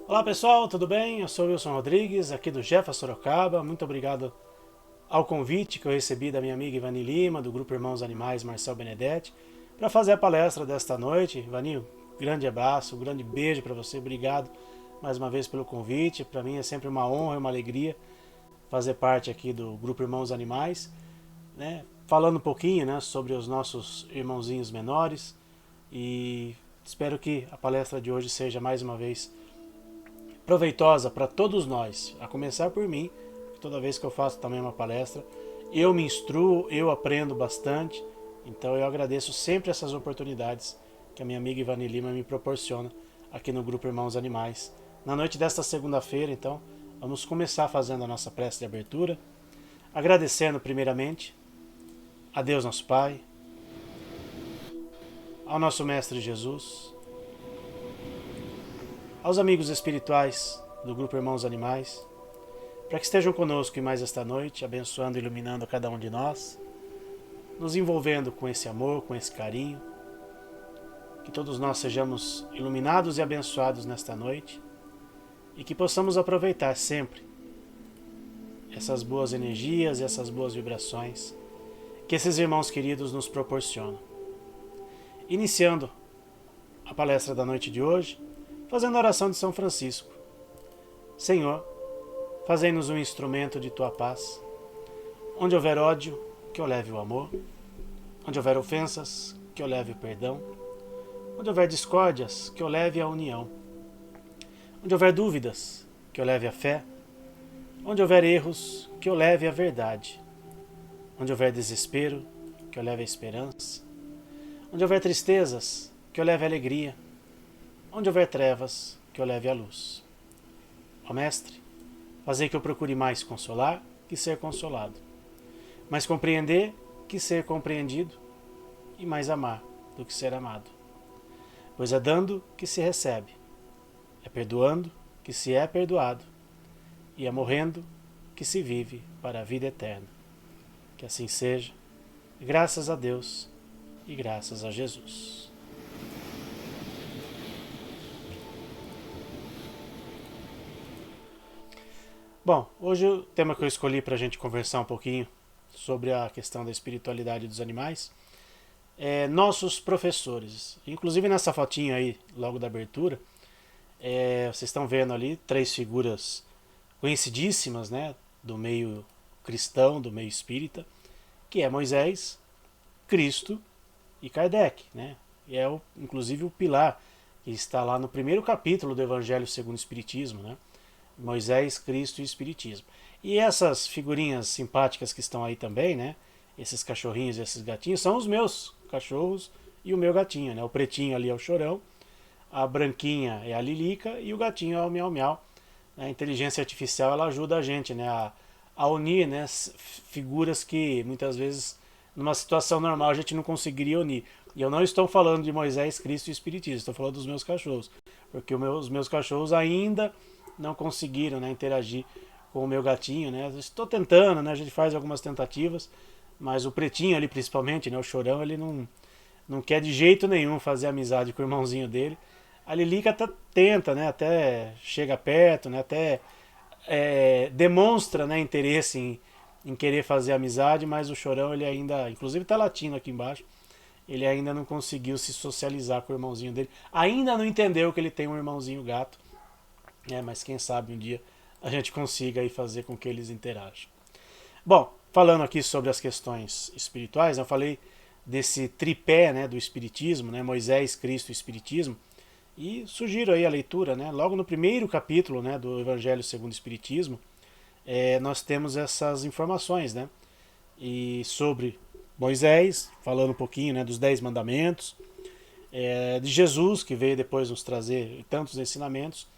Olá pessoal, tudo bem? Eu sou o Wilson Rodrigues, aqui do Jefa Sorocaba. Muito obrigado ao convite que eu recebi da minha amiga Ivani Lima, do Grupo Irmãos Animais Marcel Benedetti, para fazer a palestra desta noite. Ivani, grande abraço, um grande beijo para você, obrigado mais uma vez pelo convite. Para mim é sempre uma honra e uma alegria fazer parte aqui do Grupo Irmãos Animais, né? Falando um pouquinho, né, sobre os nossos irmãozinhos menores, e espero que a palestra de hoje seja mais uma vez proveitosa para todos nós, a começar por mim. Toda vez que eu faço também uma palestra, eu me instruo, eu aprendo bastante, então eu agradeço sempre essas oportunidades que a minha amiga Ivani Lima me proporciona aqui no Grupo Irmãos Animais. Na noite desta segunda-feira, então, vamos começar fazendo a nossa prece de abertura, agradecendo primeiramente a Deus nosso Pai, ao nosso Mestre Jesus, aos amigos espirituais do Grupo Irmãos Animais, para que estejam conosco em mais esta noite, abençoando e iluminando cada um de nós, nos envolvendo com esse amor, com esse carinho, que todos nós sejamos iluminados e abençoados nesta noite e que possamos aproveitar sempre essas boas energias e essas boas vibrações que esses irmãos queridos nos proporcionam. Iniciando a palestra da noite de hoje, fazendo a oração de São Francisco. Senhor, fazei-nos um instrumento de Tua paz. Onde houver ódio, que eu leve o amor. Onde houver ofensas, que eu leve o perdão. Onde houver discórdias, que eu leve a união. Onde houver dúvidas, que eu leve a fé. Onde houver erros, que eu leve a verdade. Onde houver desespero, que eu leve a esperança. Onde houver tristezas, que eu leve a alegria. Onde houver trevas, que eu leve a luz. Ó Mestre, fazei que eu procure mais consolar que ser consolado, mais compreender que ser compreendido e mais amar do que ser amado. Pois é dando que se recebe, é perdoando que se é perdoado e é morrendo que se vive para a vida eterna. Que assim seja, graças a Deus e graças a Jesus. Bom, hoje o tema que eu escolhi para a gente conversar um pouquinho sobre a questão da espiritualidade dos animais é nossos professores. Inclusive nessa fotinha aí, logo da abertura, vocês estão vendo ali 3 figuras conhecidíssimas, né, do meio cristão, do meio espírita, que é Moisés, Cristo e Kardec, né? E é inclusive o pilar que está lá no primeiro capítulo do Evangelho segundo o Espiritismo, né? Moisés, Cristo e Espiritismo. E essas figurinhas simpáticas que estão aí também, né? Esses cachorrinhos e esses gatinhos são os meus cachorros e o meu gatinho, né? O pretinho ali é o Chorão, a branquinha é a Lilica e o gatinho é o Miau Miau. A inteligência artificial ela ajuda a gente, né? A unir, né? Figuras que muitas vezes numa situação normal a gente não conseguiria unir. E eu não estou falando de Moisés, Cristo e Espiritismo, estou falando dos meus cachorros, porque os meus cachorros ainda não conseguiram, né, interagir com o meu gatinho, né? Estou tentando, né? A gente faz algumas tentativas, mas o pretinho ali principalmente, né, o Chorão, ele não quer de jeito nenhum fazer amizade com o irmãozinho dele. A Lilica até tenta, né? Até chega perto, né? Até demonstra, né, interesse em querer fazer amizade, mas o Chorão ele ainda, inclusive está latindo aqui embaixo, ele ainda não conseguiu se socializar com o irmãozinho dele, ainda não entendeu que ele tem um irmãozinho gato. Mas quem sabe um dia a gente consiga aí fazer com que eles interajam. Bom, falando aqui sobre as questões espirituais, eu falei desse tripé, né, do Espiritismo, né, Moisés, Cristo e Espiritismo, e sugiro aí a leitura, né, logo no primeiro capítulo, né, do Evangelho segundo o Espiritismo, nós temos essas informações, né, e sobre Moisés, falando um pouquinho, né, dos 10 mandamentos, de Jesus, que veio depois nos trazer tantos ensinamentos,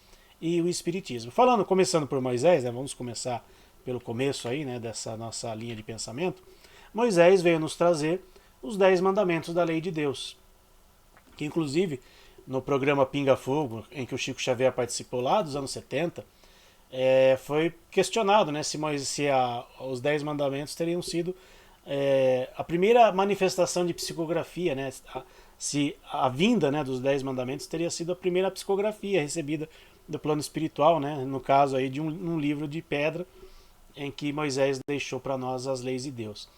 e o Espiritismo. Começando por Moisés, né, vamos começar pelo começo aí, né, dessa nossa linha de pensamento. Moisés veio nos trazer os 10 mandamentos da lei de Deus, que inclusive no programa Pinga Fogo, em que o Chico Xavier participou lá dos anos 70, foi questionado, né, se os 10 mandamentos teriam sido a primeira manifestação de psicografia, se a vinda, né, dos 10 mandamentos teria sido a primeira psicografia recebida do plano espiritual, né? No caso aí de um livro de pedra em que Moisés deixou para nós as leis de Deus.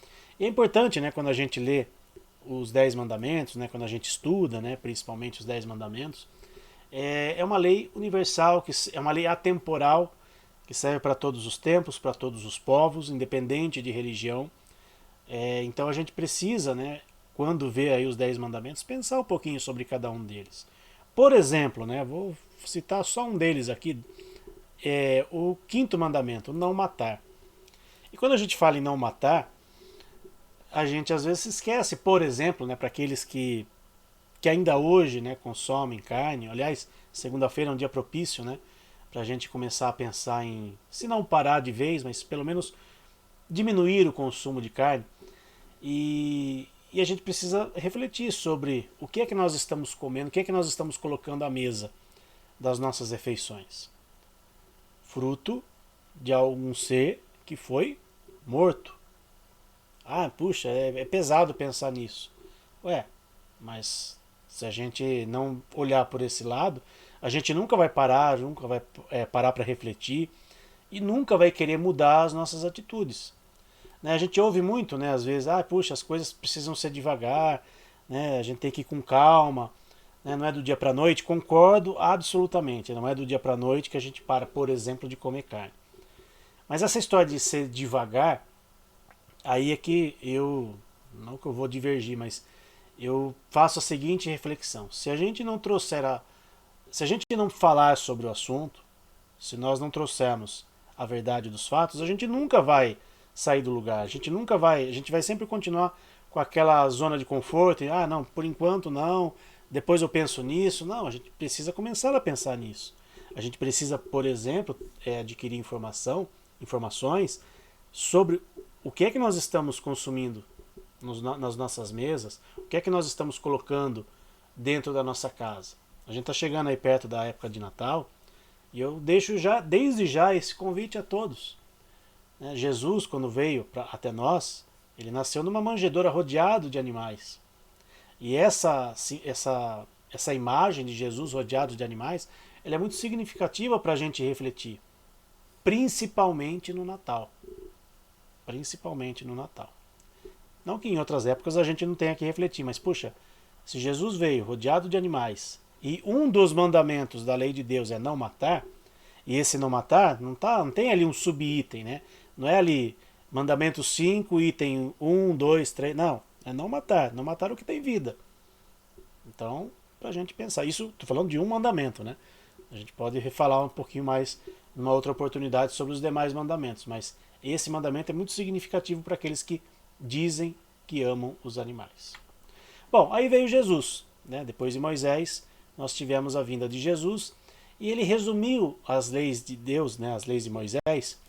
E é importante, né, quando a gente lê os 10 mandamentos, né, quando a gente estuda, né, principalmente os 10 mandamentos, é uma lei universal, é uma lei atemporal, que serve para todos os tempos, para todos os povos, independente de religião. Então a gente precisa, né, quando vê aí os 10 mandamentos, pensar um pouquinho sobre cada um deles. Por exemplo, né, vou citar só um deles aqui, o quinto mandamento, não matar. E quando a gente fala em não matar, a gente às vezes se esquece, por exemplo, né, para aqueles que ainda hoje, né, consomem carne. Aliás, segunda-feira é um dia propício, né, para a gente começar a pensar em, se não parar de vez, mas pelo menos diminuir o consumo de carne. E a gente precisa refletir sobre o que é que nós estamos comendo, o que é que nós estamos colocando à mesa das nossas refeições. Fruto de algum ser que foi morto. Ah, puxa, é pesado pensar nisso. Ué, mas se a gente não olhar por esse lado, a gente nunca vai parar, nunca vai parar para refletir e nunca vai querer mudar as nossas atitudes. Né? A gente ouve muito, né, às vezes, puxa, as coisas precisam ser devagar, né, a gente tem que ir com calma, né, não é do dia para a noite. Concordo absolutamente, não é do dia para a noite que a gente para, por exemplo, de comer carne. Mas essa história de ser devagar, aí é que não que eu vou divergir, mas eu faço a seguinte reflexão. Se a gente não se a gente não falar sobre o assunto, se nós não trouxermos a verdade dos fatos, a gente nunca vai sair do lugar. A gente vai sempre continuar com aquela zona de conforto, não, por enquanto não, depois eu penso nisso. Não, a gente precisa começar a pensar nisso. A gente precisa, por exemplo, adquirir informações sobre o que é que nós estamos consumindo nas nossas mesas, o que é que nós estamos colocando dentro da nossa casa. A gente está chegando aí perto da época de Natal e eu deixo desde já esse convite a todos. Jesus, quando veio até nós, ele nasceu numa manjedoura rodeado de animais. E essa imagem de Jesus rodeado de animais, ela é muito significativa para a gente refletir, principalmente no Natal. Principalmente no Natal. Não que em outras épocas a gente não tenha que refletir, mas puxa, se Jesus veio rodeado de animais e um dos mandamentos da lei de Deus é não matar, e esse não matar não tem ali um subitem, né? Não é ali mandamento 5, item 1, 2, 3, não. É não matar o que tem vida. Então, pra gente pensar, isso, tô falando de um mandamento, né? A gente pode falar um pouquinho mais numa outra oportunidade sobre os demais mandamentos, mas esse mandamento é muito significativo para aqueles que dizem que amam os animais. Bom, aí veio Jesus, né? Depois de Moisés, nós tivemos a vinda de Jesus, e ele resumiu as leis de Deus, né, as leis de Moisés,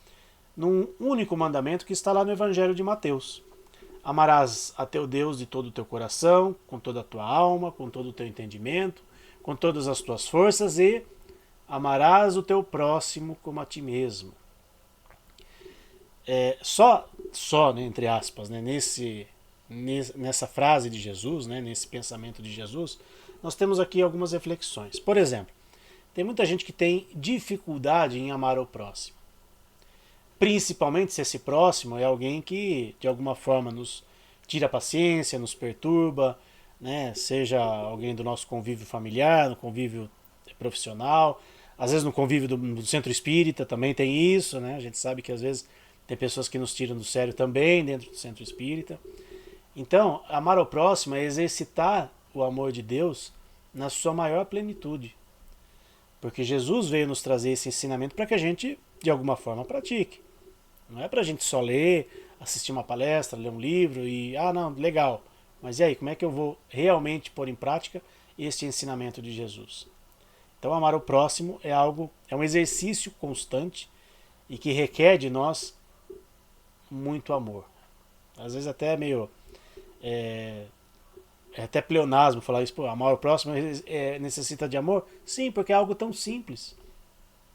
num único mandamento que está lá no Evangelho de Mateus. Amarás a teu Deus de todo o teu coração, com toda a tua alma, com todo o teu entendimento, com todas as tuas forças, e amarás o teu próximo como a ti mesmo. Só, né, entre aspas, né, nessa frase de Jesus, né, nesse pensamento de Jesus, nós temos aqui algumas reflexões. Por exemplo, tem muita gente que tem dificuldade em amar o próximo. Principalmente se esse próximo é alguém que, de alguma forma, nos tira a paciência, nos perturba, né? Seja alguém do nosso convívio familiar, no convívio profissional, às vezes no convívio do centro espírita também tem isso, né? A gente sabe que às vezes tem pessoas que nos tiram do sério também dentro do centro espírita. Então, amar ao próximo é exercitar o amor de Deus na sua maior plenitude. Porque Jesus veio nos trazer esse ensinamento para que a gente, de alguma forma, pratique. Não é para a gente só ler, assistir uma palestra, ler um livro e, não, legal. Mas e aí, como é que eu vou realmente pôr em prática este ensinamento de Jesus? Então, amar o próximo é um exercício constante e que requer de nós muito amor. Às vezes até meio... É até pleonasmo falar isso, amar o próximo necessita de amor? Sim, porque é algo tão simples.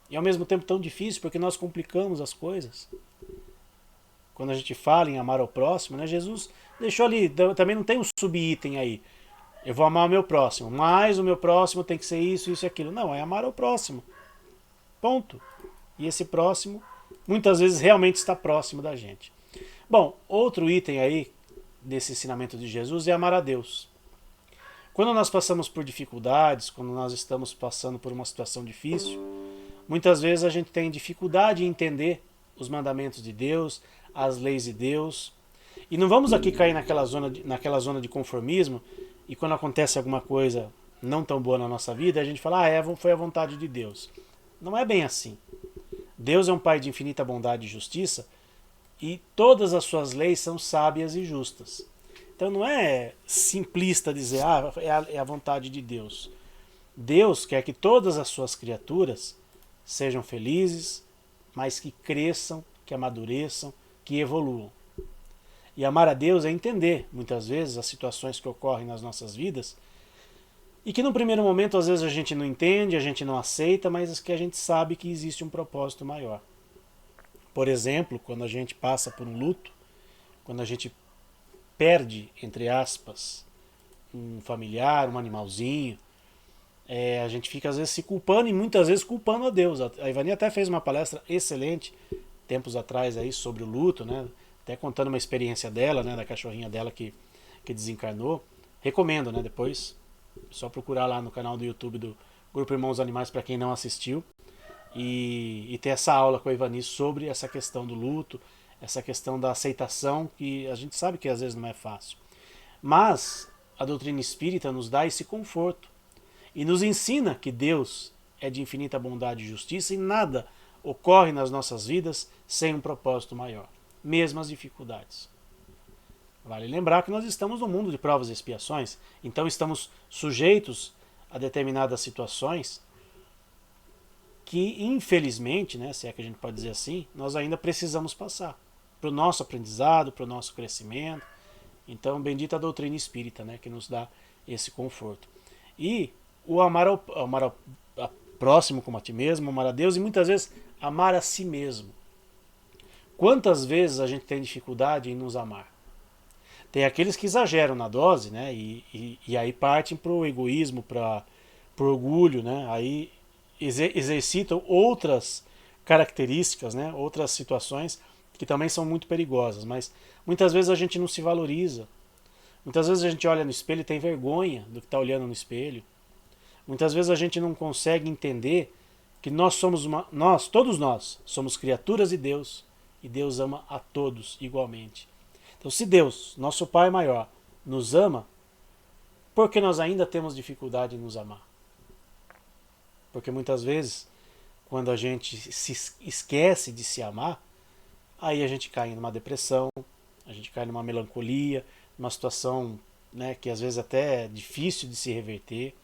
E ao mesmo tempo tão difícil, porque nós complicamos as coisas. Quando a gente fala em amar ao próximo, né, Jesus deixou ali, também não tem um subitem aí. Eu vou amar o meu próximo, mas o meu próximo tem que ser isso, isso e aquilo. Não, é amar ao próximo. Ponto. E esse próximo, muitas vezes, realmente está próximo da gente. Bom, outro item aí desse ensinamento de Jesus é amar a Deus. Quando nós passamos por dificuldades, quando nós estamos passando por uma situação difícil, muitas vezes a gente tem dificuldade em entender os mandamentos de Deus, as leis de Deus. E não vamos aqui cair naquela zona de conformismo e quando acontece alguma coisa não tão boa na nossa vida, a gente fala, foi a vontade de Deus. Não é bem assim. Deus é um Pai de infinita bondade e justiça e todas as suas leis são sábias e justas. Então não é simplista dizer, é a vontade de Deus. Deus quer que todas as suas criaturas sejam felizes, mas que cresçam, que amadureçam, que evoluam. E amar a Deus é entender, muitas vezes, as situações que ocorrem nas nossas vidas e que no primeiro momento, às vezes, a gente não entende, a gente não aceita, mas que a gente sabe que existe um propósito maior. Por exemplo, quando a gente passa por um luto, quando a gente perde, entre aspas, um familiar, um animalzinho, a gente fica às vezes se culpando e muitas vezes culpando a Deus. A Ivani até fez uma palestra excelente tempos atrás aí sobre o luto, né? Até contando uma experiência dela, né, da cachorrinha dela que desencarnou. Recomendo, né, depois só procurar lá no canal do YouTube do Grupo Irmãos Animais para quem não assistiu e ter essa aula com a Ivani sobre essa questão do luto, essa questão da aceitação, que a gente sabe que às vezes não é fácil. Mas a doutrina espírita nos dá esse conforto e nos ensina que Deus é de infinita bondade e justiça e nada ocorre nas nossas vidas sem um propósito maior, mesmo as dificuldades. Vale lembrar que nós estamos no mundo de provas e expiações, então estamos sujeitos a determinadas situações que, infelizmente, né, se é que a gente pode dizer assim, nós ainda precisamos passar para o nosso aprendizado, para o nosso crescimento. Então, bendita a doutrina espírita, né, que nos dá esse conforto. E o amar ao próximo como a ti mesmo, amar a Deus e muitas vezes amar a si mesmo. Quantas vezes a gente tem dificuldade em nos amar? Tem aqueles que exageram na dose, né, e aí partem para o egoísmo, para o orgulho, né, aí exercitam outras características, né, outras situações que também são muito perigosas, mas muitas vezes a gente não se valoriza. Muitas vezes a gente olha no espelho e tem vergonha do que está olhando no espelho. Muitas vezes a gente não consegue entender que todos nós, somos criaturas de Deus e Deus ama a todos igualmente. Então, se Deus, nosso Pai maior, nos ama, por que nós ainda temos dificuldade em nos amar? Porque muitas vezes, quando a gente se esquece de se amar, aí a gente cai numa depressão, a gente cai numa melancolia, numa situação, né, que às vezes até é difícil de se reverter.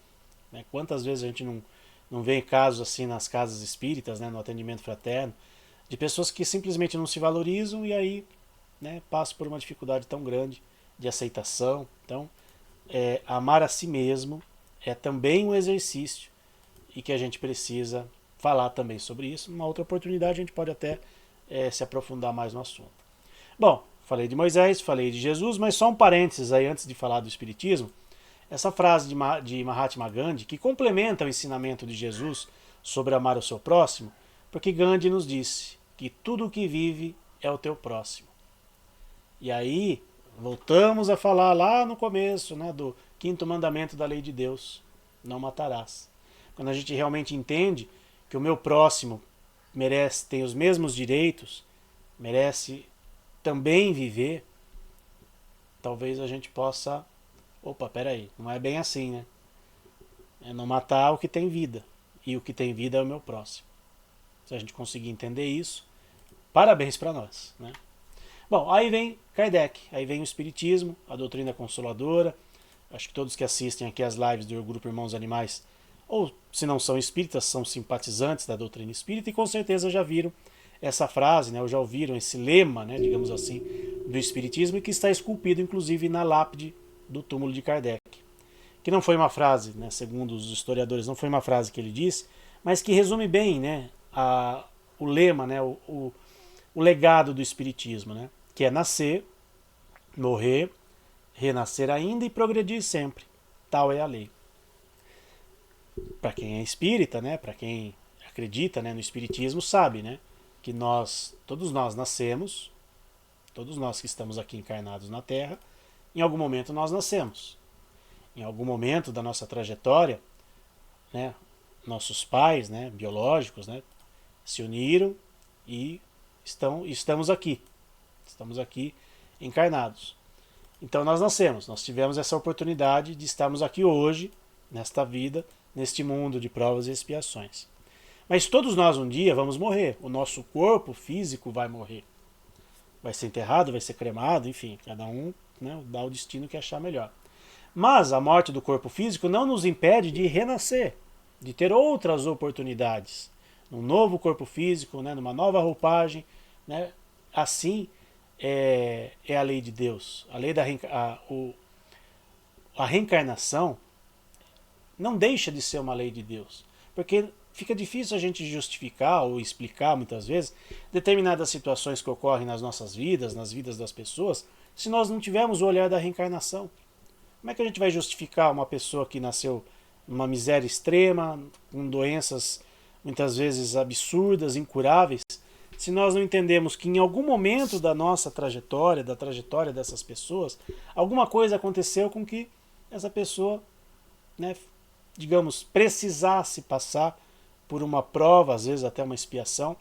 Né? Quantas vezes a gente não vê casos assim nas casas espíritas, né, no atendimento fraterno, de pessoas que simplesmente não se valorizam e aí, né, passam por uma dificuldade tão grande de aceitação. Então, amar a si mesmo é também um exercício e que a gente precisa falar também sobre isso. Numa outra oportunidade a gente pode até se aprofundar mais no assunto. Bom, falei de Moisés, falei de Jesus, mas só um parênteses aí antes de falar do Espiritismo. Essa frase de Mahatma Gandhi, que complementa o ensinamento de Jesus sobre amar o seu próximo, porque Gandhi nos disse que tudo o que vive é o teu próximo. E aí, voltamos a falar lá no começo, né, do quinto mandamento da lei de Deus, não matarás. Quando a gente realmente entende que o meu próximo tem os mesmos direitos, merece também viver, talvez a gente possa... Opa, peraí, não é bem assim, né? É não matar o que tem vida. E o que tem vida é o meu próximo. Se a gente conseguir entender isso, parabéns para nós, né? Bom, aí vem Kardec, aí vem o Espiritismo, a doutrina consoladora. Acho que todos que assistem aqui as lives do Grupo Irmãos Animais, ou se não são espíritas, são simpatizantes da doutrina espírita e com certeza já viram essa frase, né, ou já ouviram esse lema, né, digamos assim, do Espiritismo, e que está esculpido inclusive na lápide do túmulo de Kardec. Que não foi uma frase, né, segundo os historiadores, não foi uma frase que ele disse, mas que resume bem, né, o lema, né, o legado do Espiritismo, né, que é nascer, morrer, renascer ainda e progredir sempre. Tal é a lei. Para quem é espírita, né, para quem acredita, né, no espiritismo sabe, né, que todos nós nascemos, todos nós que estamos aqui encarnados na Terra, em algum momento nós nascemos. Em algum momento da nossa trajetória, né, nossos pais, né, biológicos, né, se uniram e estamos aqui. Estamos aqui encarnados. Então nós nascemos, nós tivemos essa oportunidade de estarmos aqui hoje, nesta vida, neste mundo de provas e expiações. Mas todos nós um dia vamos morrer. O nosso corpo físico vai morrer. Vai ser enterrado, vai ser cremado, enfim, cada um, né, dá o destino que achar melhor. Mas a morte do corpo físico não nos impede de renascer, de ter outras oportunidades. Num novo corpo físico, né, numa nova roupagem. Né, assim é a lei de Deus. A lei da a reencarnação não deixa de ser uma lei de Deus. Porque fica difícil a gente justificar ou explicar muitas vezes determinadas situações que ocorrem nas nossas vidas, nas vidas das pessoas, se nós não tivermos o olhar da reencarnação. Como é que a gente vai justificar uma pessoa que nasceu numa miséria extrema, com doenças muitas vezes absurdas, incuráveis, se nós não entendemos que em algum momento da nossa trajetória, da trajetória dessas pessoas, alguma coisa aconteceu com que essa pessoa, né, digamos, precisasse passar por uma prova, às vezes até uma expiação,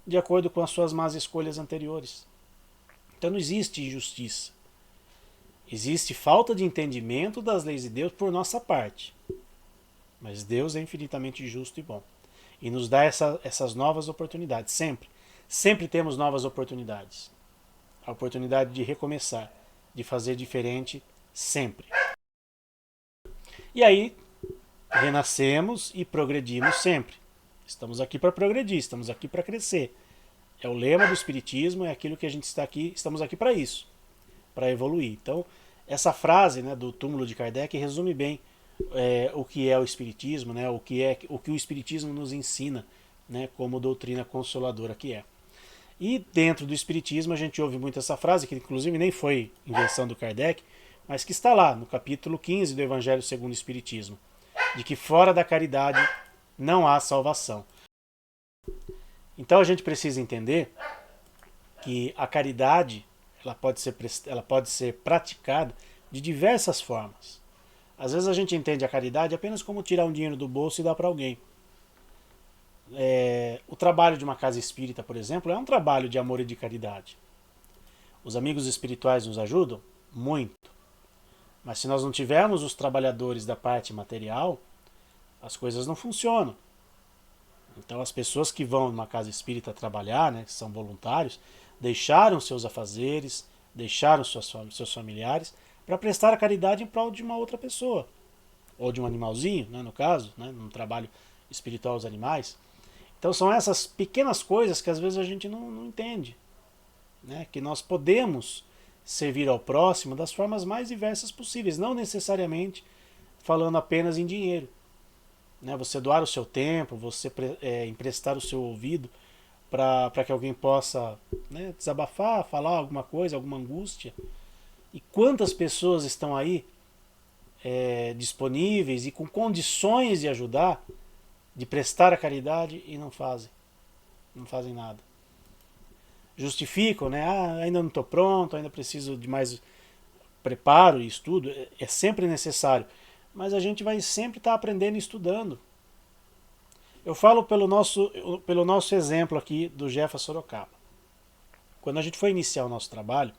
de acordo com as suas más escolhas anteriores. Então não existe injustiça. Existe falta de entendimento das leis de Deus por nossa parte. Mas Deus é infinitamente justo e bom. E nos dá essas novas oportunidades, sempre. Sempre temos novas oportunidades. A oportunidade de recomeçar, de fazer diferente, sempre. E aí, renascemos e progredimos sempre. Estamos aqui para progredir, estamos aqui para crescer. É o lema do Espiritismo, é aquilo que a gente está aqui, estamos aqui para isso, para evoluir. Então, essa frase, né, do túmulo de Kardec resume bem o que é o Espiritismo, né, o que o Espiritismo nos ensina, né, como doutrina consoladora que é. E dentro do Espiritismo a gente ouve muito essa frase, que inclusive nem foi invenção do Kardec, mas que está lá no capítulo 15 do Evangelho segundo o Espiritismo, de que fora da caridade não há salvação. Então a gente precisa entender que a caridade ela pode ser praticada de diversas formas. Às vezes a gente entende a caridade apenas como tirar um dinheiro do bolso e dar para alguém. O trabalho de uma casa espírita, por exemplo, é um trabalho de amor e de caridade. Os amigos espirituais nos ajudam? Muito. Mas se nós não tivermos os trabalhadores da parte material, as coisas não funcionam. Então as pessoas que vão numa casa espírita trabalhar, né, que são voluntários, deixaram seus afazeres, deixaram seus familiares para prestar a caridade em prol de uma outra pessoa. Ou de um animalzinho, né, no caso, né, num trabalho espiritual aos animais. Então são essas pequenas coisas que às vezes a gente não entende. Né, que nós podemos servir ao próximo das formas mais diversas possíveis, não necessariamente falando apenas em dinheiro. Né, você doar o seu tempo, você emprestar o seu ouvido para que alguém possa, né, desabafar, falar alguma coisa, alguma angústia. E quantas pessoas estão aí disponíveis e com condições de ajudar, de prestar a caridade e não fazem nada. Justificam, né? Ainda não estou pronto, ainda preciso de mais preparo e estudo. É sempre necessário. Mas a gente vai sempre estar aprendendo e estudando. Eu falo pelo nosso exemplo aqui do Jefa Sorocaba. Quando a gente foi iniciar o nosso trabalho,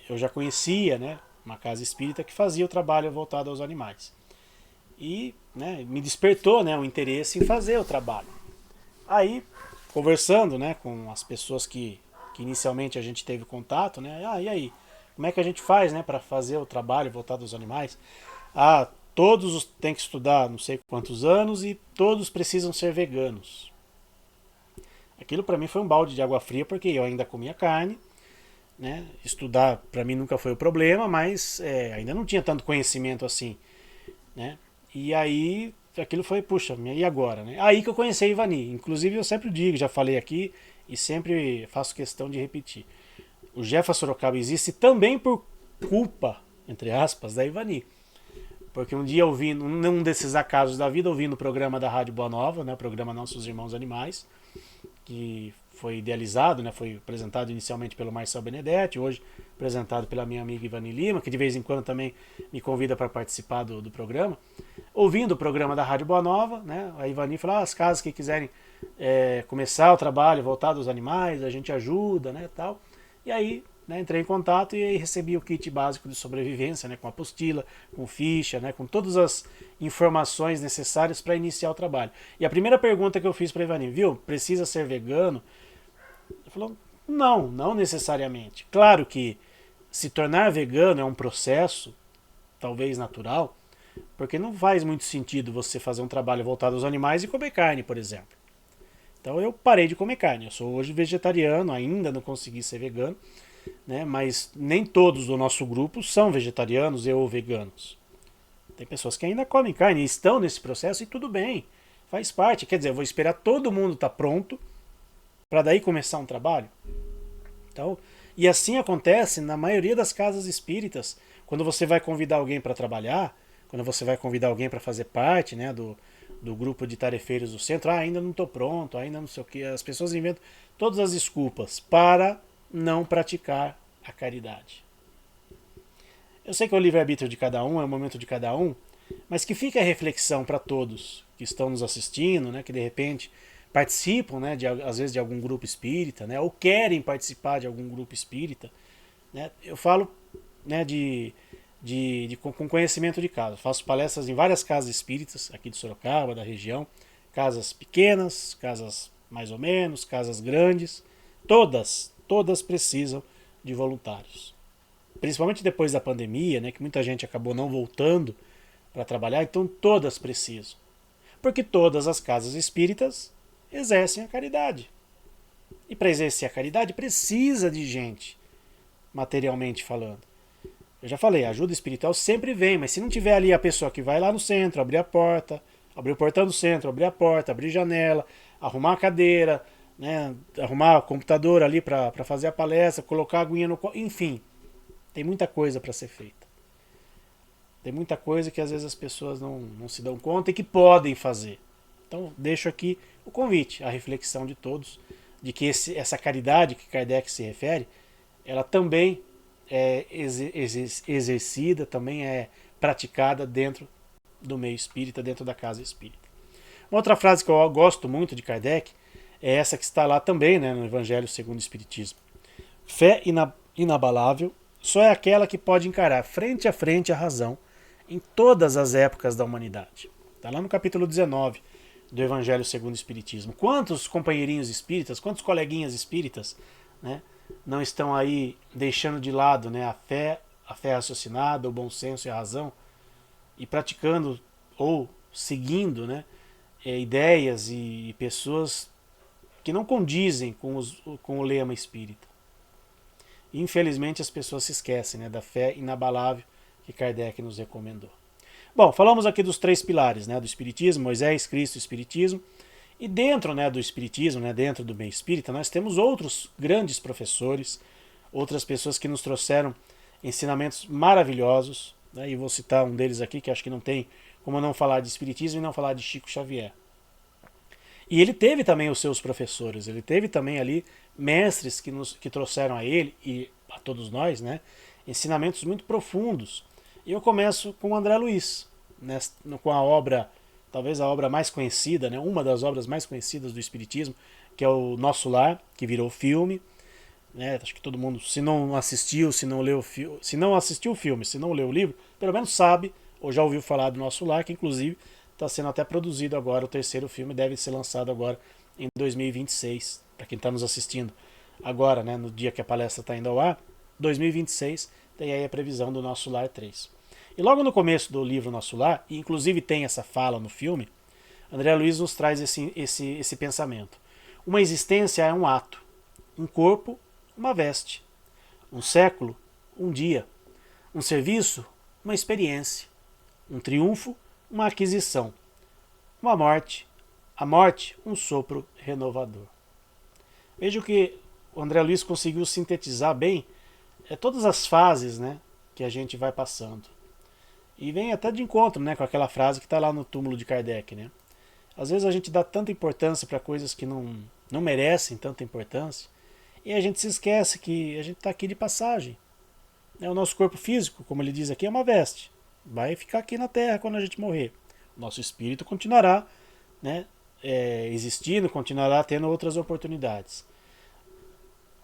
eu já conhecia, né, uma casa espírita que fazia o trabalho voltado aos animais. E, né, me despertou, né, o interesse em fazer o trabalho. Aí, conversando, né, com as pessoas que inicialmente a gente teve contato, né, e aí, como é que a gente faz, né, para fazer o trabalho voltado aos animais? Todos têm que estudar não sei quantos anos e todos precisam ser veganos. Aquilo para mim foi um balde de água fria, porque eu ainda comia carne, né? Estudar para mim nunca foi o problema, mas ainda não tinha tanto conhecimento assim, né? E aí aquilo foi, puxa, e agora, né? Aí que eu conheci a Ivani. Inclusive eu sempre digo, já falei aqui e sempre faço questão de repetir. O Jefa Sorocaba existe também por culpa, entre aspas, da Ivani. Porque um dia ouvindo, num desses acasos da vida, ouvindo o programa da Rádio Boa Nova, né, o programa Nossos Irmãos Animais, que foi idealizado, né, foi apresentado inicialmente pelo Marcel Benedetti, hoje apresentado pela minha amiga Ivani Lima, que de vez em quando também me convida para participar do programa. Ouvindo o programa da Rádio Boa Nova, né, a Ivani falou, as casas que quiserem começar o trabalho voltado aos animais, a gente ajuda, né, tal. E aí, né, entrei em contato e aí recebi o kit básico de sobrevivência, né, com apostila, com ficha, né, com todas as informações necessárias para iniciar o trabalho. E a primeira pergunta que eu fiz para a Ivani, viu, precisa ser vegano? Ele falou, não necessariamente. Claro que se tornar vegano é um processo, talvez natural, porque não faz muito sentido você fazer um trabalho voltado aos animais e comer carne, por exemplo. Então eu parei de comer carne. Eu sou hoje vegetariano, ainda não consegui ser vegano, né? Mas nem todos do nosso grupo são vegetarianos ou veganos. Tem pessoas que ainda comem carne e estão nesse processo e tudo bem, faz parte. Quer dizer, eu vou esperar todo mundo estar pronto para daí começar um trabalho. Então, e assim acontece na maioria das casas espíritas, quando você vai convidar alguém para trabalhar, quando você vai convidar alguém para fazer parte, né, do grupo de tarefeiros do centro, ainda não estou pronto, ainda não sei o que. As pessoas inventam todas as desculpas para não praticar a caridade. Eu sei que é o livre-arbítrio de cada um, é o momento de cada um, mas que fique a reflexão para todos que estão nos assistindo, né, que de repente participam, né, às vezes de algum grupo espírita, né, ou querem participar de algum grupo espírita. Né, eu falo, né, com conhecimento de causa. Faço palestras em várias casas espíritas, aqui de Sorocaba, da região, casas pequenas, casas mais ou menos, casas grandes, todas precisam de voluntários. Principalmente depois da pandemia, né, que muita gente acabou não voltando para trabalhar, então todas precisam. Porque todas as casas espíritas exercem a caridade. E para exercer a caridade precisa de gente, materialmente falando. Eu já falei, a ajuda espiritual sempre vem, mas se não tiver ali a pessoa que vai lá no centro, abrir a porta, abrir o portão do centro, abrir a porta, abrir a janela, arrumar a cadeira, né, arrumar o computador ali para fazer a palestra, colocar a aguinha no... Enfim, tem muita coisa para ser feita. Tem muita coisa que às vezes as pessoas não se dão conta e que podem fazer. Então deixo aqui o convite, a reflexão de todos, de que essa caridade que Kardec se refere, ela também é exercida, também é praticada dentro do meio espírita, dentro da casa espírita. Uma outra frase que eu gosto muito de Kardec é essa que está lá também, né, no Evangelho segundo o Espiritismo. Fé inabalável só é aquela que pode encarar frente a frente a razão em todas as épocas da humanidade. Está lá no capítulo 19 do Evangelho segundo o Espiritismo. Quantos companheirinhos espíritas, quantos coleguinhas espíritas, né, não estão aí deixando de lado, né, a fé raciocinada, o bom senso e a razão, e praticando ou seguindo, né, ideias e pessoas que não condizem com o lema espírita. E, infelizmente as pessoas se esquecem, né, da fé inabalável que Kardec nos recomendou. Bom, falamos aqui dos 3 pilares, né, do Espiritismo, Moisés, Cristo e Espiritismo. E dentro, né, do Espiritismo, né, dentro do meio espírita, nós temos outros grandes professores, outras pessoas que nos trouxeram ensinamentos maravilhosos, né, e vou citar um deles aqui, que acho que não tem como não falar de Espiritismo e não falar de Chico Xavier. E ele teve também os seus professores, ele teve também ali mestres que trouxeram a ele e a todos nós, né, ensinamentos muito profundos. E eu começo com o André Luiz, né, com a obra, talvez a obra mais conhecida, né, uma das obras mais conhecidas do Espiritismo, que é o Nosso Lar, que virou filme. Né, acho que todo mundo, se não assistiu, se não leu, se não assistiu o filme, se não leu o livro, pelo menos sabe ou já ouviu falar do Nosso Lar, que inclusive está sendo até produzido agora, o 3º filme deve ser lançado agora em 2026, para quem está nos assistindo agora, né, no dia que a palestra está indo ao ar, 2026 tem aí a previsão do Nosso Lar 3. E logo no começo do livro Nosso Lar, e inclusive tem essa fala no filme, André Luiz nos traz esse pensamento. Uma existência é um ato, um corpo, uma veste, um século, um dia, um serviço, uma experiência, um triunfo, uma aquisição, uma morte, a morte, um sopro renovador. Veja que o André Luiz conseguiu sintetizar bem todas as fases, né, que a gente vai passando. E vem até de encontro, né, com aquela frase que está lá no túmulo de Kardec, né? Às vezes a gente dá tanta importância para coisas que não merecem tanta importância, e a gente se esquece que a gente está aqui de passagem. O nosso corpo físico, como ele diz aqui, é uma veste. Vai ficar aqui na Terra quando a gente morrer. O nosso espírito continuará, né, existindo, continuará tendo outras oportunidades.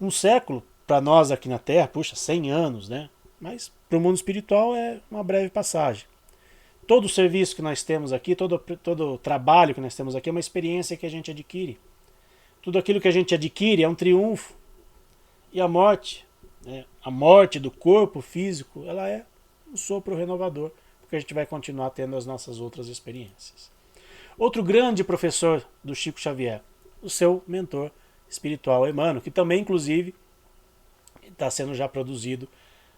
Um século, para nós aqui na Terra, puxa, 100 anos, né? Mas para o mundo espiritual é uma breve passagem. Todo o serviço que nós temos aqui, todo o trabalho que nós temos aqui é uma experiência que a gente adquire. Tudo aquilo que a gente adquire é um triunfo. E a morte, né, a morte do corpo físico, ela é um sopro renovador, porque a gente vai continuar tendo as nossas outras experiências. Outro grande professor do Chico Xavier, o seu mentor espiritual, Emmanuel, que também, inclusive, está sendo já produzido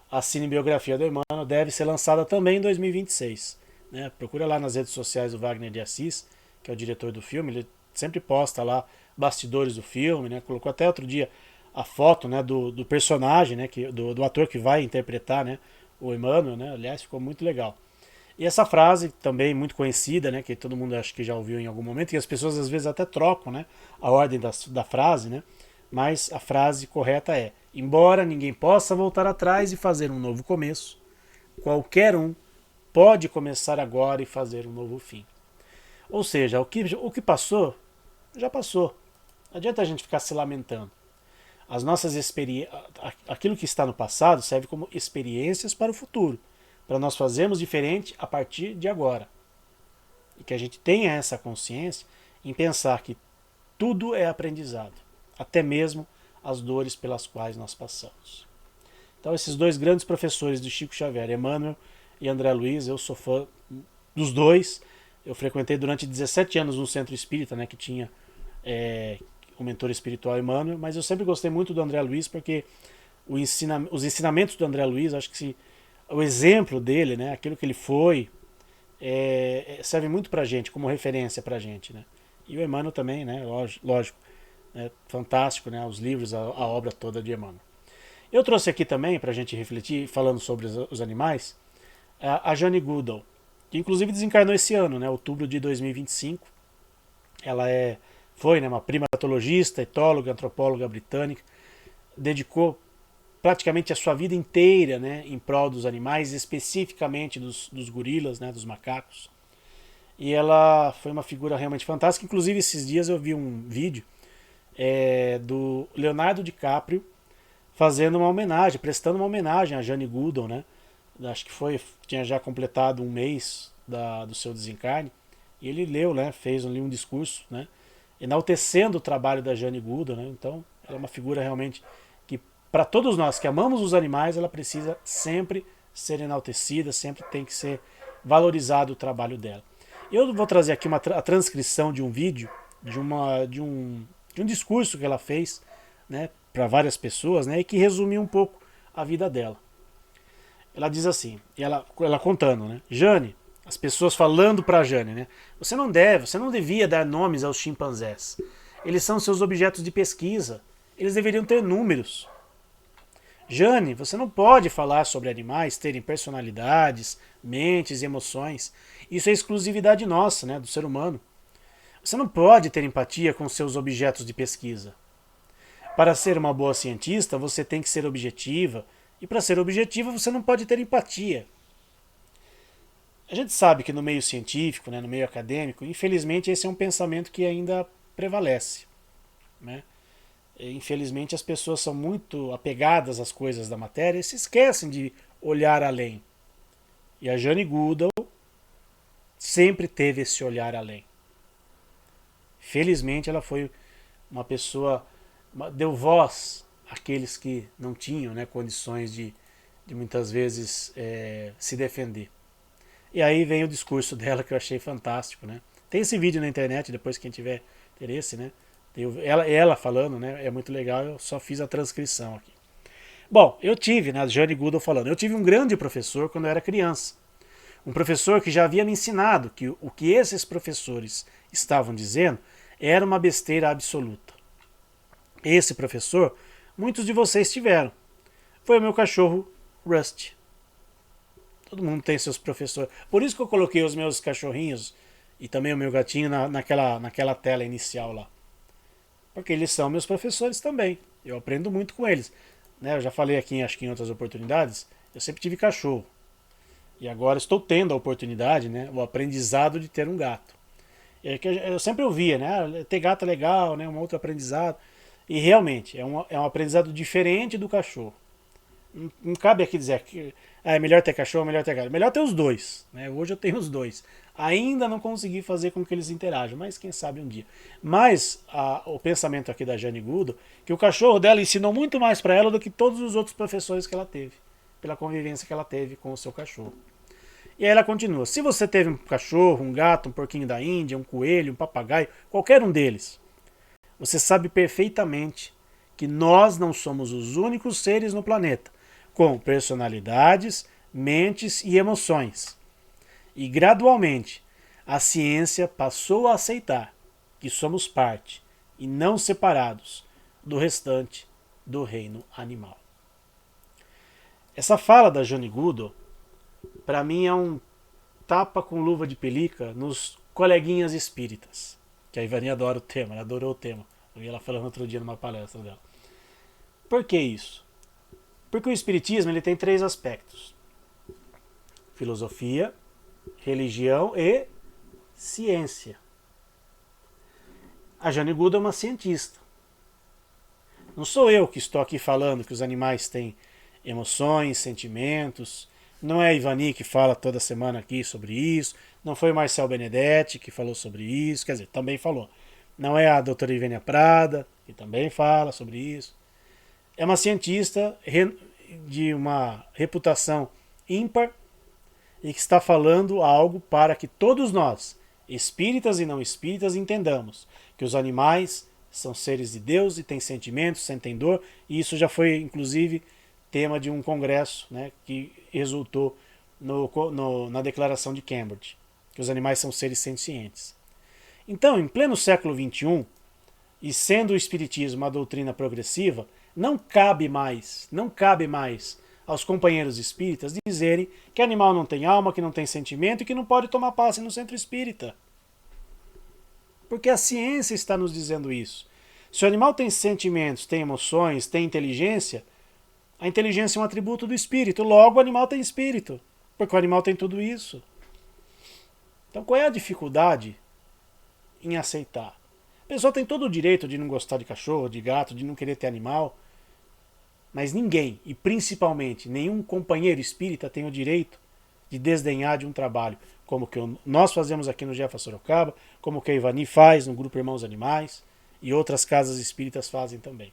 a cinebiografia do Emmanuel, deve ser lançada também em 2026. Né? Procura lá nas redes sociais do Wagner de Assis, que é o diretor do filme, ele sempre posta lá bastidores do filme, né? Colocou até outro dia a foto, né, do personagem, né, do ator que vai interpretar, né, o Emmanuel, né? Aliás, ficou muito legal. E essa frase também muito conhecida, né, que todo mundo acho que já ouviu em algum momento, e as pessoas às vezes até trocam, né, a ordem da frase, né, mas a frase correta é: embora ninguém possa voltar atrás e fazer um novo começo, qualquer um pode começar agora e fazer um novo fim. Ou seja, o que passou, já passou. Não adianta a gente ficar se lamentando. As nossas aquilo que está no passado serve como experiências para o futuro, para nós fazermos diferente a partir de agora. E que a gente tenha essa consciência em pensar que tudo é aprendizado, até mesmo as dores pelas quais nós passamos. Então esses dois grandes professores de Chico Xavier, Emmanuel e André Luiz, eu sou fã dos dois. Eu frequentei durante 17 anos um centro espírita, né, que tinha o mentor espiritual Emmanuel, mas eu sempre gostei muito do André Luiz porque os ensinamentos do André Luiz, acho que o exemplo dele, né, aquilo que ele foi, serve muito pra gente, como referência pra gente, né? E o Emmanuel também, né, lógico, né, fantástico, né, os livros, a obra toda de Emmanuel. Eu trouxe aqui também, pra gente refletir, falando sobre os animais, a Jane Goodall, que inclusive desencarnou esse ano, né, outubro de 2025. Ela foi, né, uma primatologista, etóloga, antropóloga britânica, dedicou praticamente a sua vida inteira, né, em prol dos animais, especificamente dos gorilas, né, dos macacos. E ela foi uma figura realmente fantástica. Inclusive, esses dias eu vi um vídeo do Leonardo DiCaprio fazendo uma homenagem, prestando uma homenagem a Jane Goodall, né? Acho que tinha já completado um mês do seu desencarne. E ele leu, né, fez ali um discurso, né, enaltecendo o trabalho da Jane Goodall, né? Então, ela é uma figura realmente que, para todos nós que amamos os animais, ela precisa sempre ser enaltecida, sempre tem que ser valorizado o trabalho dela. Eu vou trazer aqui a transcrição de um vídeo, de um discurso que ela fez, né, para várias pessoas, né, e que resume um pouco a vida dela. Ela diz assim, ela contando, né, Jane, as pessoas falando para Jane, né, você não devia dar nomes aos chimpanzés. Eles são seus objetos de pesquisa. Eles deveriam ter números. Jane, você não pode falar sobre animais terem personalidades, mentes e emoções. Isso é exclusividade nossa, né, do ser humano. Você não pode ter empatia com seus objetos de pesquisa. Para ser uma boa cientista, você tem que ser objetiva. E para ser objetiva, você não pode ter empatia. A gente sabe que no meio científico, né, no meio acadêmico, infelizmente esse é um pensamento que ainda prevalece, né? Infelizmente as pessoas são muito apegadas às coisas da matéria e se esquecem de olhar além. E a Jane Goodall sempre teve esse olhar além. Felizmente ela foi uma pessoa, deu voz àqueles que não tinham, né, condições de muitas vezes se defender. E aí vem o discurso dela que eu achei fantástico, né? Tem esse vídeo na internet, depois quem tiver interesse, né? Ela falando, né? É muito legal, eu só fiz a transcrição aqui. Bom, eu tive, né, a Jane Goodall falando, eu tive um grande professor quando eu era criança. Um professor que já havia me ensinado que o que esses professores estavam dizendo era uma besteira absoluta. Esse professor, muitos de vocês tiveram. Foi o meu cachorro Rusty. Todo mundo tem seus professores. Por isso que eu coloquei os meus cachorrinhos e também o meu gatinho naquela tela inicial lá. Porque eles são meus professores também. Eu aprendo muito com eles. Né? Eu já falei aqui, acho que em outras oportunidades, eu sempre tive cachorro. E agora estou tendo a oportunidade, né, o aprendizado de ter um gato. Eu sempre ouvia, né? Ter gato é legal, né? Um outro aprendizado. E realmente, é um aprendizado diferente do cachorro. Não cabe aqui dizer que é melhor ter cachorro, melhor ter gato. Melhor ter os dois. Né? Hoje eu tenho os dois. Ainda não consegui fazer com que eles interajam, mas quem sabe um dia. Mas o pensamento aqui da Jane Goodall, que o cachorro dela ensinou muito mais para ela do que todos os outros professores que ela teve, pela convivência que ela teve com o seu cachorro. E aí ela continua: se você teve um cachorro, um gato, um porquinho da Índia, um coelho, um papagaio, qualquer um deles, você sabe perfeitamente que nós não somos os únicos seres no planeta com personalidades, mentes e emoções. E gradualmente a ciência passou a aceitar que somos parte, e não separados, do restante do reino animal. Essa fala da Jane Goodall, para mim, é um tapa com luva de pelica nos coleguinhas espíritas. Que a Ivani adora o tema, ela adorou o tema. Eu vi ela falando outro dia numa palestra dela. Por que isso? Porque o espiritismo ele tem 3 aspectos: filosofia, religião e ciência. A Jane Goodall é uma cientista. Não sou eu que estou aqui falando que os animais têm emoções, sentimentos. Não é a Ivani que fala toda semana aqui sobre isso. Não foi o Marcel Benedetti que falou sobre isso. Quer dizer, também falou. Não é a doutora Ivênia Prada, que também fala sobre isso. É uma cientista de uma reputação ímpar e que está falando algo para que todos nós, espíritas e não espíritas, entendamos que os animais são seres de Deus e têm sentimentos, sentem dor, e isso já foi, inclusive, tema de um congresso, né, que resultou na Declaração de Cambridge, que os animais são seres sencientes. Então, em pleno século XXI, e sendo o Espiritismo uma doutrina progressiva, não cabe mais aos companheiros espíritas dizerem que animal não tem alma, que não tem sentimento e que não pode tomar passe no centro espírita. Porque a ciência está nos dizendo isso. Se o animal tem sentimentos, tem emoções, tem inteligência, a inteligência é um atributo do espírito. Logo, o animal tem espírito. Porque o animal tem tudo isso. Então, qual é a dificuldade em aceitar? A pessoa tem todo o direito de não gostar de cachorro, de gato, de não querer ter animal. Mas ninguém, e principalmente nenhum companheiro espírita, tem o direito de desdenhar de um trabalho como o que nós fazemos aqui no Jefa Sorocaba, como o que a Ivani faz no Grupo Irmãos Animais e outras casas espíritas fazem também.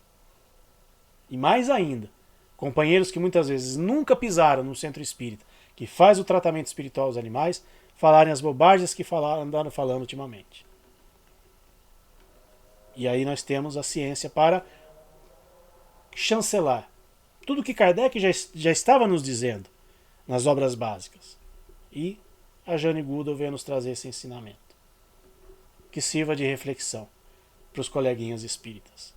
E mais ainda, companheiros que muitas vezes nunca pisaram no centro espírita, que faz o tratamento espiritual aos animais, falarem as bobagens que andaram falando ultimamente. E aí nós temos a ciência para chancelar tudo que Kardec já estava nos dizendo nas obras básicas. E a Jane Goodall veio nos trazer esse ensinamento, que sirva de reflexão para os coleguinhas espíritas,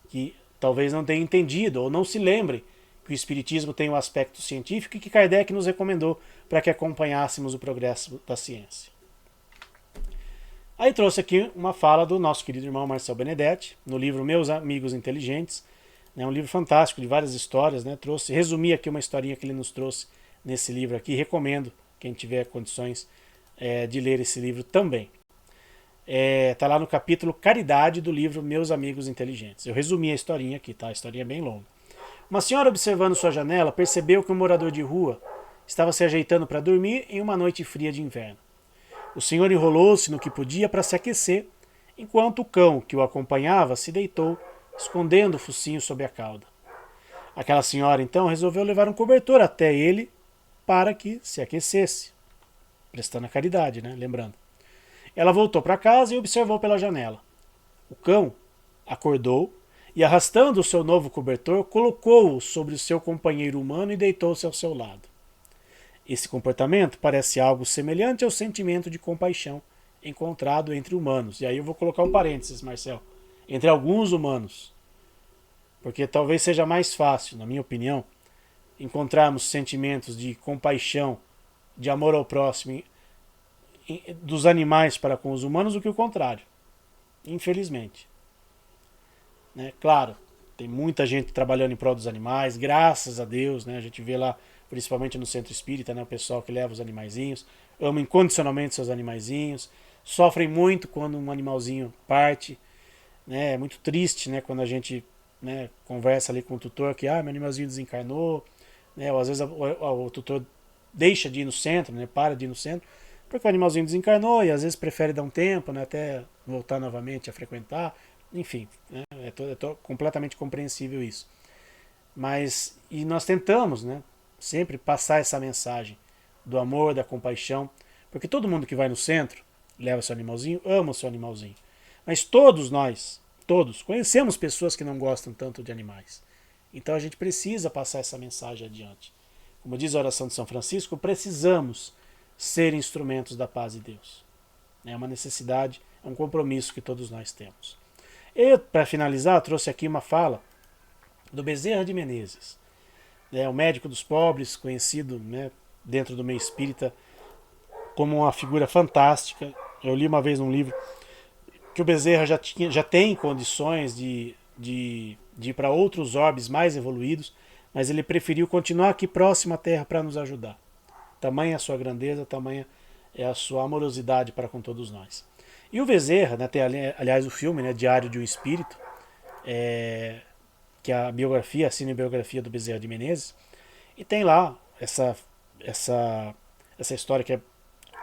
que talvez não tenham entendido ou não se lembrem que o espiritismo tem um aspecto científico e que Kardec nos recomendou para que acompanhássemos o progresso da ciência. Aí trouxe aqui uma fala do nosso querido irmão Marcel Benedetti, no livro Meus Amigos Inteligentes, né, um livro fantástico de várias histórias, né, resumi aqui uma historinha que ele nos trouxe nesse livro aqui, recomendo quem tiver condições de ler esse livro também. Está lá no capítulo Caridade do livro Meus Amigos Inteligentes. Eu resumi a historinha aqui, tá? A historinha é bem longa. Uma senhora observando sua janela percebeu que um morador de rua estava se ajeitando para dormir em uma noite fria de inverno. O senhor enrolou-se no que podia para se aquecer, enquanto o cão que o acompanhava se deitou, escondendo o focinho sob a cauda. Aquela senhora, então, resolveu levar um cobertor até ele para que se aquecesse. Prestando a caridade, né? Lembrando. Ela voltou para casa e observou pela janela. O cão acordou e, arrastando o seu novo cobertor, colocou-o sobre o seu companheiro humano e deitou-se ao seu lado. Esse comportamento parece algo semelhante ao sentimento de compaixão encontrado entre humanos. E aí eu vou colocar um parênteses, Marcel. Entre alguns humanos. Porque talvez seja mais fácil, na minha opinião, encontrarmos sentimentos de compaixão, de amor ao próximo dos animais para com os humanos do que o contrário. Infelizmente. Né? Claro, tem muita gente trabalhando em prol dos animais, graças a Deus, né? A gente vê lá, principalmente no centro espírita, né? O pessoal que leva os animaizinhos, ama incondicionalmente seus animaizinhos, sofrem muito quando um animalzinho parte, né? É muito triste, né? Quando a gente, né, conversa ali com o tutor que meu animalzinho desencarnou, né? Ou às vezes o tutor deixa de ir no centro, né? Para de ir no centro, porque o animalzinho desencarnou e às vezes prefere dar um tempo, né? Até voltar novamente a frequentar. Enfim, né? É completamente compreensível isso. Mas, e nós tentamos, né, sempre passar essa mensagem do amor, da compaixão, porque todo mundo que vai no centro, leva seu animalzinho, ama o seu animalzinho. Mas todos nós, todos, conhecemos pessoas que não gostam tanto de animais. Então a gente precisa passar essa mensagem adiante. Como diz a oração de São Francisco, precisamos ser instrumentos da paz de Deus. É uma necessidade, é um compromisso que todos nós temos. E, para finalizar, trouxe aqui uma fala do Bezerra de Menezes, o médico dos pobres, conhecido, né, dentro do meio espírita como uma figura fantástica. Eu li uma vez num livro que o Bezerra já tem condições de ir para outros orbes mais evoluídos, mas ele preferiu continuar aqui próximo à Terra para nos ajudar. Tamanha a sua grandeza, tamanha é a sua amorosidade para com todos nós. E o Bezerra, né, tem aliás o filme, né, Diário de um Espírito, que é a biografia, a cinebiografia do Bezerra de Menezes, e tem lá essa história que é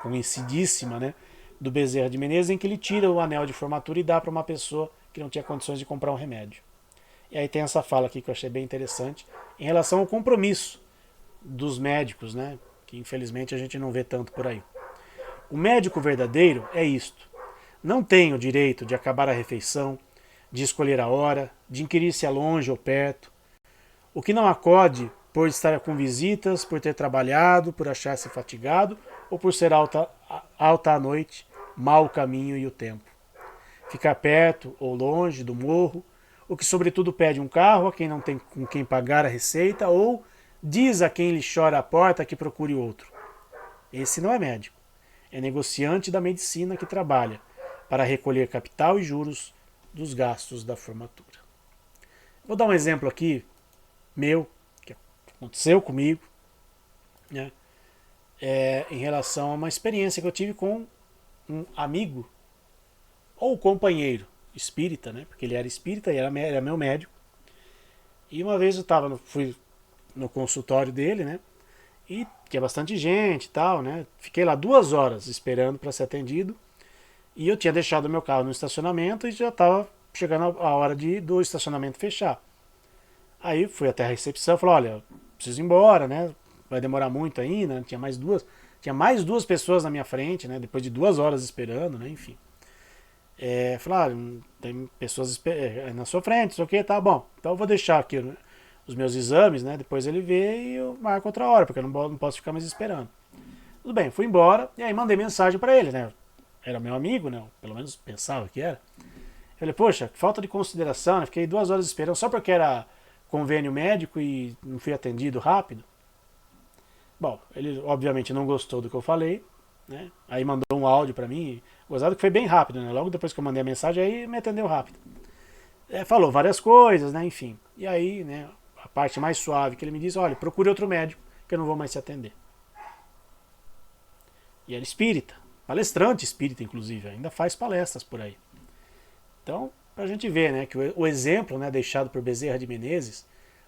conhecidíssima, né, do Bezerra de Menezes, em que ele tira o anel de formatura e dá para uma pessoa que não tinha condições de comprar um remédio. E aí tem essa fala aqui que eu achei bem interessante, em relação ao compromisso dos médicos, né, que infelizmente a gente não vê tanto por aí. O médico verdadeiro é isto: não tem o direito de acabar a refeição, de escolher a hora, de inquirir se é longe ou perto. O que não acode por estar com visitas, por ter trabalhado, por achar-se fatigado ou por ser alta à noite, mau o caminho e o tempo. Ficar perto ou longe do morro, o que sobretudo pede um carro a quem não tem com quem pagar a receita ou diz a quem lhe chora a porta que procure outro. Esse não é médico. É negociante da medicina que trabalha para recolher capital e juros dos gastos da formatura. Vou dar um exemplo aqui, meu, que aconteceu comigo, né, em relação a uma experiência que eu tive com um amigo ou companheiro espírita, né, porque ele era espírita e era meu médico. E uma vez fui no consultório dele, né, e tinha bastante gente e tal, né, fiquei lá 2 horas esperando para ser atendido. E eu tinha deixado meu carro no estacionamento e já estava chegando a hora do estacionamento fechar. Aí fui até a recepção e falei, olha, preciso ir embora, né? Vai demorar muito ainda. Tinha mais duas pessoas na minha frente, né? Depois de 2 horas esperando, né? Enfim. Falei, tem pessoas na sua frente, sei o que, tá bom. Então eu vou deixar aqui, né, os meus exames, né? Depois ele vê e eu marco outra hora, porque eu não posso ficar mais esperando. Tudo bem, fui embora e aí mandei mensagem para ele, né? Era meu amigo, né? Pelo menos pensava que era. Eu falei, poxa, que falta de consideração, né? Fiquei 2 horas esperando só porque era convênio médico e não fui atendido rápido. Bom, ele obviamente não gostou do que eu falei, né? Aí mandou um áudio para mim, gozado que foi bem rápido, né? Logo depois que eu mandei a mensagem, aí me atendeu rápido. Falou várias coisas, né? Enfim. E aí, né, a parte mais suave que ele me disse, olha, procure outro médico, que eu não vou mais te atender. E era espírita. Palestrante espírita, inclusive, ainda faz palestras por aí. Então, para a gente ver, né, que o exemplo, né, deixado por Bezerra de Menezes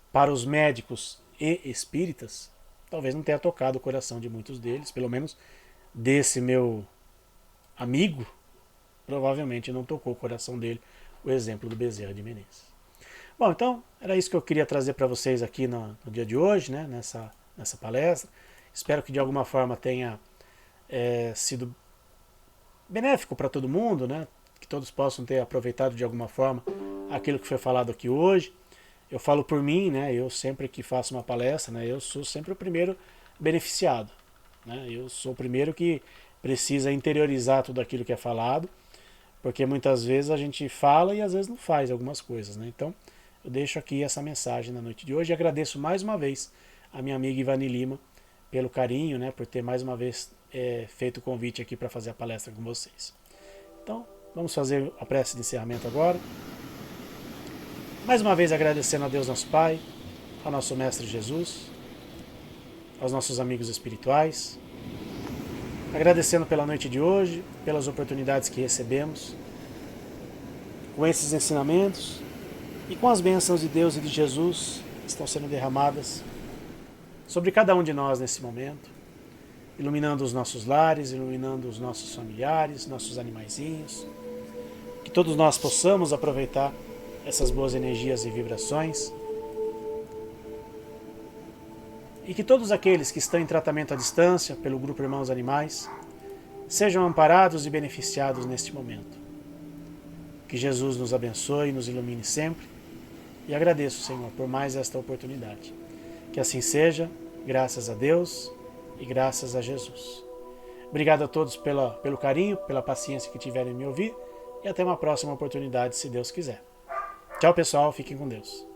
para os médicos e espíritas talvez não tenha tocado o coração de muitos deles, pelo menos desse meu amigo, provavelmente não tocou o coração dele o exemplo do Bezerra de Menezes. Bom, então era isso que eu queria trazer para vocês aqui no dia de hoje, né, nessa palestra. Espero que de alguma forma tenha sido benéfico para todo mundo, né? Que todos possam ter aproveitado de alguma forma aquilo que foi falado aqui hoje. Eu falo por mim, né? Eu sempre que faço uma palestra, né? Eu sou sempre o primeiro beneficiado, né? Eu sou o primeiro que precisa interiorizar tudo aquilo que é falado, porque muitas vezes a gente fala e às vezes não faz algumas coisas, né? Então eu deixo aqui essa mensagem na noite de hoje e agradeço mais uma vez a minha amiga Ivani Lima pelo carinho, né, por ter mais uma vez feito o convite aqui para fazer a palestra com vocês. Então, vamos fazer a prece de encerramento agora. Mais uma vez agradecendo a Deus nosso Pai, ao nosso Mestre Jesus, aos nossos amigos espirituais, agradecendo pela noite de hoje, pelas oportunidades que recebemos, com esses ensinamentos e com as bênçãos de Deus e de Jesus que estão sendo derramadas sobre cada um de nós nesse momento, iluminando os nossos lares, iluminando os nossos familiares, nossos animaizinhos, que todos nós possamos aproveitar essas boas energias e vibrações e que todos aqueles que estão em tratamento à distância pelo Grupo Irmãos Animais sejam amparados e beneficiados neste momento. Que Jesus nos abençoe e nos ilumine sempre e agradeço, Senhor, por mais esta oportunidade. Que assim seja, graças a Deus e graças a Jesus. Obrigado a todos pelo carinho, pela paciência que tiverem em me ouvir e até uma próxima oportunidade, se Deus quiser. Tchau, pessoal. Fiquem com Deus.